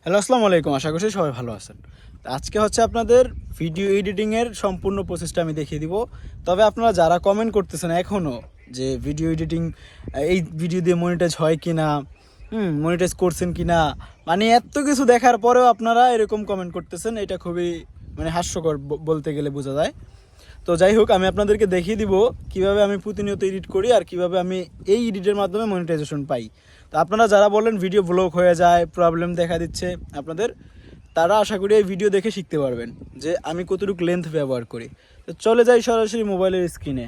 Hello, আসসালামু আলাইকুম। আশা করছি সবাই ভালো আছেন। আজকে হচ্ছে আপনাদের ভিডিও এডিটিংয়ের সম্পূর্ণ প্রসেসটা আমি দেখিয়ে দিব। তবে আপনারা যারা কমেন্ট করতেছেন এখনও যে ভিডিও এডিটিং এই ভিডিও দিয়ে মনিটাইজ হয় কি না, মনিটাইজ করছেন কি না, মানে এত কিছু দেখার পরেও আপনারা এরকম কমেন্ট করতেছেন, এটা খুবই হাস্যকর বলতে গেলে বোঝা যায়। তো যাই হোক, আমি আপনাদেরকে দেখিয়ে দিব কিভাবে আমি প্রতিনিয়ত এডিট করি আর কিভাবে আমি এই এডিটের মাধ্যমে মনিটাইজেশন পাই। তো আপনারা যারা বলেন ভিডিও ব্লক হয়ে যায়, প্রবলেম দেখা দিচ্ছে আপনাদের, তারা আশা করি এই ভিডিও দেখে শিখতে পারবেন যে আমি কতটুকু লেন্থ ব্যবহার করি। তো চলে যাই সরাসরি মোবাইলের স্ক্রিনে।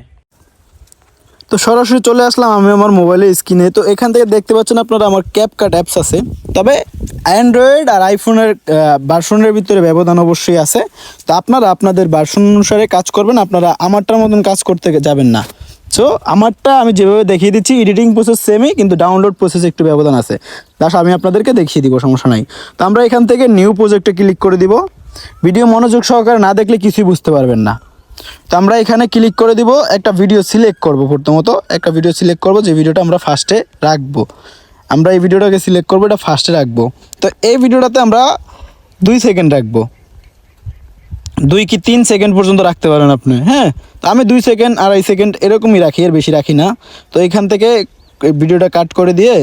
তো সরাসরি চলে আসলাম আমি আমার মোবাইলের স্ক্রিনে। তো এখান থেকে দেখতে পাচ্ছেন আপনারা আমার ক্যাপকাট অ্যাপস আছে। তবে অ্যান্ড্রয়েড আর আইফোনের ভার্সনের ভিতরে ব্যবধান অবশ্যই আছে। তো আপনারা আপনাদের ভার্সন অনুসারে কাজ করবেন, আপনারা আমারটার মতন কাজ করতে যাবেন না। সো আমারটা আমি যেভাবে দেখিয়ে দিচ্ছি, এডিটিং প্রসেস সেমই, কিন্তু ডাউনলোড প্রসেস একটু ব্যবধান আছে। জাস্ট আমি আপনাদেরকে দেখিয়ে দিব, সমস্যা নাই। তো আমরা এখান থেকে নিউ প্রজেক্টে ক্লিক করে দিব। ভিডিও মনোযোগ সহকারে না দেখলে কিছুই বুঝতে পারবেন না। তো আমরা এখানে ক্লিক করে দিব, একটা ভিডিও সিলেক্ট করব। প্রথমত একটা ভিডিও সিলেক্ট করব, যে ভিডিওটা আমরা ফার্স্টে রাখবো। আমরা এই ভিডিওটাকে সিলেক্ট করবো, এটা ফার্স্টে রাখবো। তো এই ভিডিওটাতে আমরা 2 সেকেন্ড রাখবো, 2 কি 3 সেকেন্ড পর্যন্ত রাখতে পারেন আপনি। হ্যাঁ, তো আমি 2 সেকেন্ড, 2.5 সেকেন্ড এরকমই রাখি, এর বেশি রাখি না। তো এখান থেকে ভিডিওটা কাট করে দিয়ে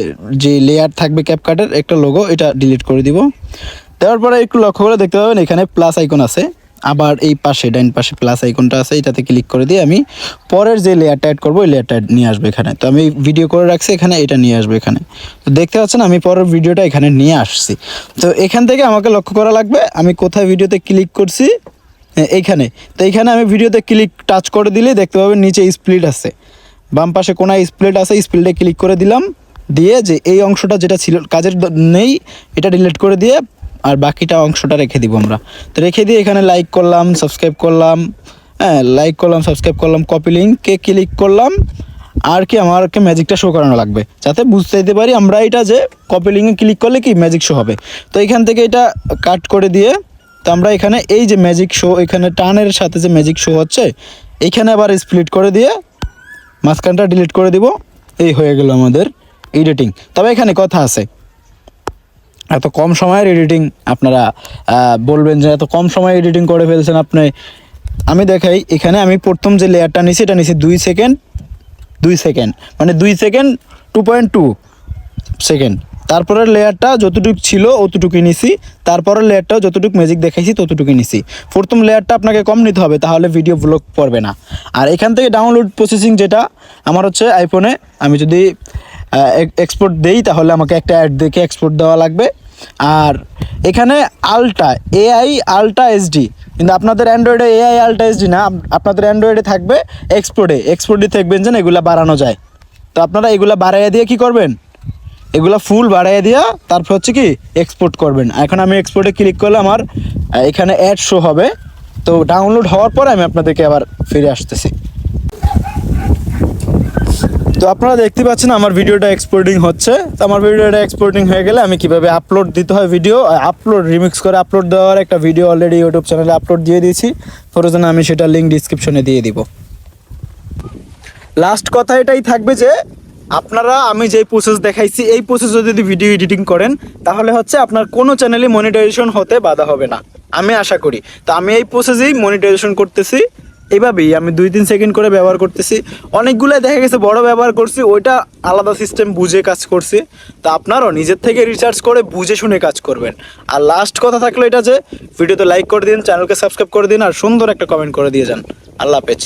যে লেয়ার থাকবে ক্যাপকাটের একটা লোগো, এটা ডিলিট করে দিব। দেওয়ার পরে একটু লক্ষ্য করে দেখতে পাবেন এখানে প্লাস আইকন আছে, আবার এই পাশে ডাইন পাশে প্লাস আইকনটা আছে, এটাতে ক্লিক করে দিয়ে আমি পরের যে লেয়ারটা অ্যাড করবো ওই লেয়ারটা নিয়ে আসবে এখানে। তো আমি ভিডিও করে রাখছি এখানে, এটা নিয়ে আসবে এখানে। তো দেখতে পাচ্ছেন আমি পরের ভিডিওটা এখানে নিয়ে আসছি। তো এখান থেকে আমাকে লক্ষ্য করা লাগবে আমি কোথায় ভিডিওতে ক্লিক করছি, এইখানে। তো এইখানে আমি ভিডিওতে ক্লিক টাচ করে দিলে দেখতে পাবেন নিচে স্প্লিট আছে, বাম পাশে কোনায় স্প্লিট আছে, স্প্লিটে ক্লিক করে দিলাম। দিয়ে যে এই অংশটা যেটা ছিল কাজের নেই, এটা ডিলিট করে দিয়ে আর বাকিটা অংশটা রেখে দিব আমরা। তো রেখে দিয়ে এখানে লাইক করলাম, সাবস্ক্রাইব করলাম, লাইক করলাম, সাবস্ক্রাইব করলাম, কপি লিঙ্কে ক্লিক করলাম। আর কি আমাকে ম্যাজিকটা শো করানো লাগবে, যাতে বুঝতে দিতে পারি আমরা এটা যে কপি লিঙ্কে ক্লিক করলে কি ম্যাজিক শো হবে। তো এখান থেকে এটা কাট করে দিয়ে, তো আমরা এখানে এই যে ম্যাজিক শো, এখানে টানের সাথে যে ম্যাজিক শো হচ্ছে, এইখানে আবার স্প্লিট করে দিয়ে মাঝখানটা ডিলিট করে দিব। এই হয়ে গেল আমাদের এডিটিং। তবে এখানে কথা আছে, এত কম সময়ের এডিটিং আপনারা বলবেন যে এত কম সময়ে এডিটিং করে ফেলছেন আপনি। আমি দেখাই, এখানে আমি প্রথম যে লেয়ারটা নিছি এটা নিছি 2 সেকেন্ড, 2 সেকেন্ড মানে 2 সেকেন্ড 2.2 সেকেন্ড। তারপরের লেয়ারটা যতটুকু ছিল অতটুকুই নিছি, তারপরের লেয়ারটাও যতটুকু ম্যাজিক দেখাইছি ততটুকুই নিছি। প্রথম লেয়ারটা আপনাকে কম নিতে হবে, তাহলে ভিডিও ব্লক পড়বে না। আর এখান থেকে ডাউনলোড প্রসেসিং যেটা আমার হচ্ছে আইফোনে, আমি যদি এক্সপোর্ট দেই তাহলে আমাকে একটা অ্যাড দেখে এক্সপোর্ট দেওয়া লাগবে। আর এখানে এআই আলট্রা এইচডি, কিন্তু আপনাদের অ্যান্ড্রয়েডে এআই আলট্রা এইচডি না, আপনাদের অ্যান্ড্রয়েডে থাকবে এক্সপোর্টে থাকবেন যেন এগুলা বাড়ানো যায়। তো আপনারা এগুলা বাড়াইয়া দিয়ে কি করবেন, এগুলা ফুল বাড়াইয়া দিয়া তারপর হচ্ছে কি এক্সপোর্ট করবেন। এখন আমি এক্সপোর্টে ক্লিক করলে আমার এখানে অ্যাড শো হবে। তো ডাউনলোড হওয়ার পর আমি আপনাদেরকে আবার ফিরে আসতেছি। তো আপনারা দেখতে পাচ্ছেন আমার ভিডিওটা এক্সপোর্টিং হচ্ছে। তো আমার ভিডিওটা এক্সপোর্টিং হয়ে গেলে আমি কিভাবে আপলোড দিতে হয় ভিডিও, রিমিক্স করে আপলোড দেওয়ার একটা ভিডিও অলরেডি ইউটিউব চ্যানেলে আপলোড দিয়ে দিয়েছি। প্রয়োজনে আমি সেটা লিঙ্ক ডিসক্রিপশনে দিয়ে দিব। লাস্ট কথা এটাই থাকবে যে আপনারা আমি যেই প্রসেস দেখাইছি এই প্রসেসে যদি ভিডিও এডিটিং করেন তাহলে হচ্ছে আপনার কোনো চ্যানেলে মনিটাইজেশন হতে বাধা হবে না, আমি আশা করি। তো আমি এই প্রসেসেই মনিটাইজেশন করতেছি, এইভাবেই আমি 2-3 সেকেন্ড করে ব্যবহার করতেছি। অনেকগুলো দেখা গেছে বড় ব্যবহার করছি, ওইটা আলাদা সিস্টেম বুঝে কাজ করছি। তো আপনারাও নিজের থেকে রিসার্চ করে বুঝে শুনে কাজ করবেন। আর লাস্ট কথা থাকলো এটা যে ভিডিওতে লাইক করে দিন, চ্যানেলকে সাবস্ক্রাইব করে দিন, আর সুন্দর একটা কমেন্ট করে দিয়ে যান। আল্লাহ হাফেজ।